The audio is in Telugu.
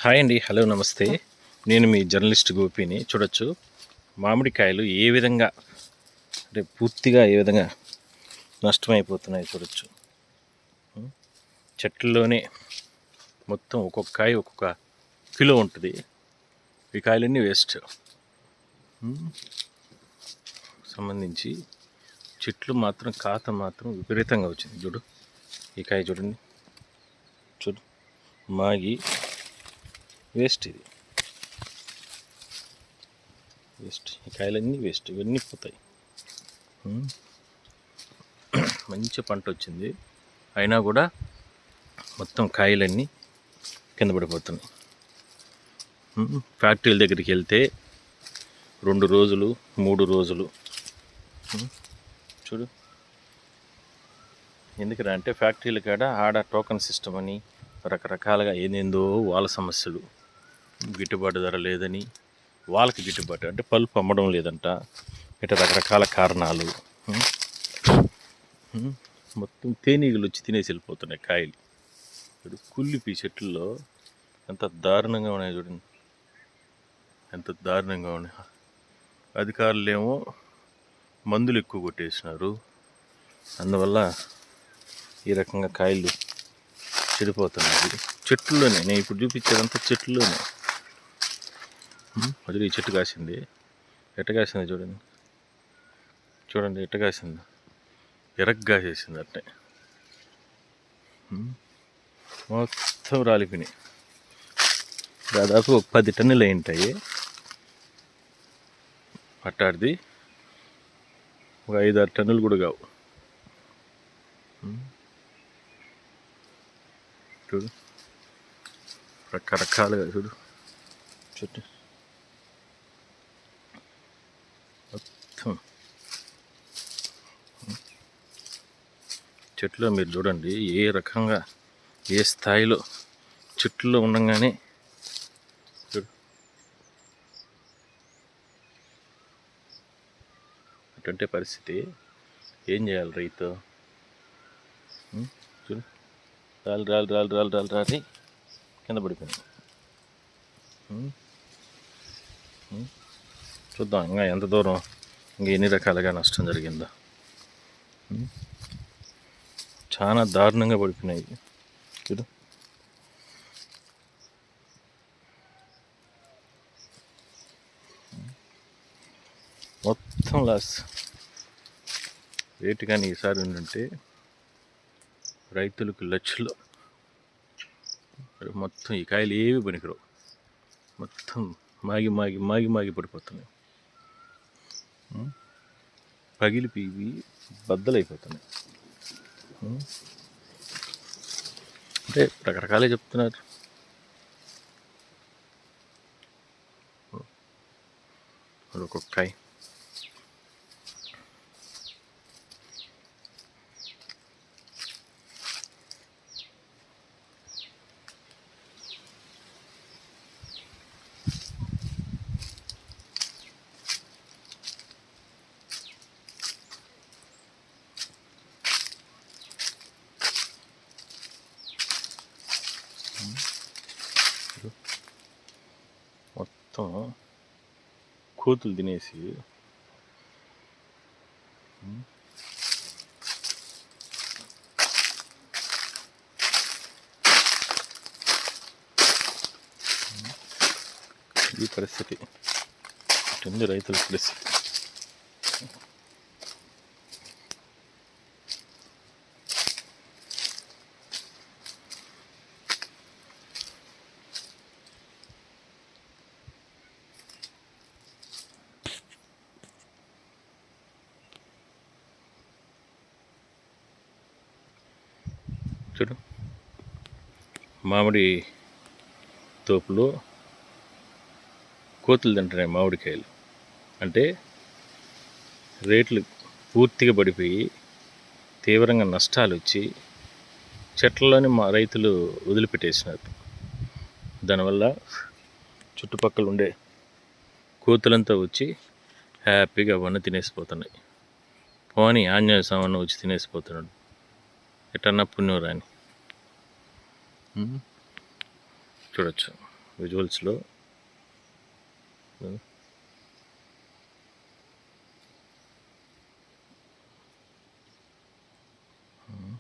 హాయ్ అండి, హలో, నమస్తే. నేను మీ జర్నలిస్ట్ గోపిని. చూడొచ్చు మామిడికాయలు ఏ విధంగా అంటే పూర్తిగా ఏ విధంగా నష్టమైపోతున్నాయి చూడొచ్చు. చెట్లలోనే మొత్తం ఒక్కొక్క కాయ ఒక్కొక్క కిలో ఉంటుంది. ఈ కాయలన్నీ వేస్ట్ సంబంధించి చెట్లు మాత్రం కాత మాత్రం విపరీతంగా వచ్చింది. చూడు ఈ కాయ చూడండి, చూడు మాగి వేస్ట్. ఇది వేస్ట్, ఈ కాయలన్నీ వేస్ట్, ఇవన్నీ పోతాయి. మంచి పంట వచ్చింది, అయినా కూడా మొత్తం కాయలన్నీ కింద పడిపోతున్నాయి. ఫ్యాక్టరీల దగ్గరికి వెళ్తే 2 రోజులు 3 రోజులు. చూడు ఎందుకురా అంటే ఫ్యాక్టరీల కాడ ఆడ టోకన్ సిస్టమ్ అని రకరకాలుగా ఏందేందో వాళ్ళ సమస్యలు, గిట్టుబాటు ధర లేదని, వాళ్ళకి గిట్టుబాటు అంటే పల్పు అమ్మడం లేదంట, ఇట్లా రకరకాల కారణాలు. మొత్తం తేనీగలు వచ్చి తినేసి వెళ్ళిపోతున్నాయి కాయలు. ఇప్పుడు కుళ్ళిపి చెట్లలో ఎంత దారుణంగా ఉన్నాయి చూడండి, ఎంత దారుణంగా ఉన్నాయి. అధికారులు ఏమో మందులు ఎక్కువ కొట్టేసినారు, అందువల్ల ఈ రకంగా కాయలు చెడిపోతున్నాయి. చెట్లలోనే, నేను ఇప్పుడు చూపించేదంతా చెట్లలోనే. అది ఈ చెట్టు కాసింది, ఎట్ట కాసింది చూడండి, చూడండి ఎట్ట కాసింది, ఎరగ్గా చేసింది అట్టే. మొత్తం రాలిపోయినాయి. దాదాపు ఒక 10 టన్నులు అయి ఉంటాయి. అట్టాడిది ఒక 5-6 టన్నులు కూడా కావు. చూడు రకరకాలుగా, చూడు చెట్టు మొత్తం. చెట్లో మీరు చూడండి ఏ రకంగా ఏ స్థాయిలో చెట్లో ఉండగానే. చూడు అటువంటి పరిస్థితి ఏం చేయాలి రైతు? చూడు రాలి రాలి రాలి రాలి రాలి రాలి కింద పడిపోయింది. చూద్దాం ఇంకా ఎంత దూరం, ఇంకా ఎన్ని రకాలుగా నష్టం జరిగిందో. చాలా దారుణంగా పడిపోయినాయి. చూడు మొత్తం లాస్. రేటు కానీ ఈసారి ఉందంటే రైతులకు లక్షలు. మొత్తం ఈ కాయలు ఏవి పనికిరావు, మొత్తం మాగి మాగి మాగి మాగి పడిపోతున్నాయి. పగిలిపోయి బద్దలైపోతున్నాయి. అంటే రకరకాలే చెప్తున్నారు. ఒక్కొక్క కాయ మొత్తం కోతులు తినేసి ఈ పరిస్థితి. ఇటుంది రైతుల పరిస్థితి. చూడు మామిడి తోపులో కోతులు తింటున్నాయి మామిడికాయలు. అంటే రేట్లు పూర్తిగా పడిపోయి తీవ్రంగా నష్టాలు వచ్చి చెట్లలోని మా రైతులు వదిలిపెట్టేసినారు. దానివల్ల చుట్టుపక్కల ఉండే కోతులంతా వచ్చి హ్యాపీగా అవన్నీ తినేసిపోతున్నాయి. పోనీ ఆంజనేయ స్వామి వచ్చి తినేసిపోతున్నాడు, ఎటన్నా పుణ్యం రాని. చూడొచ్చు విజువల్స్లో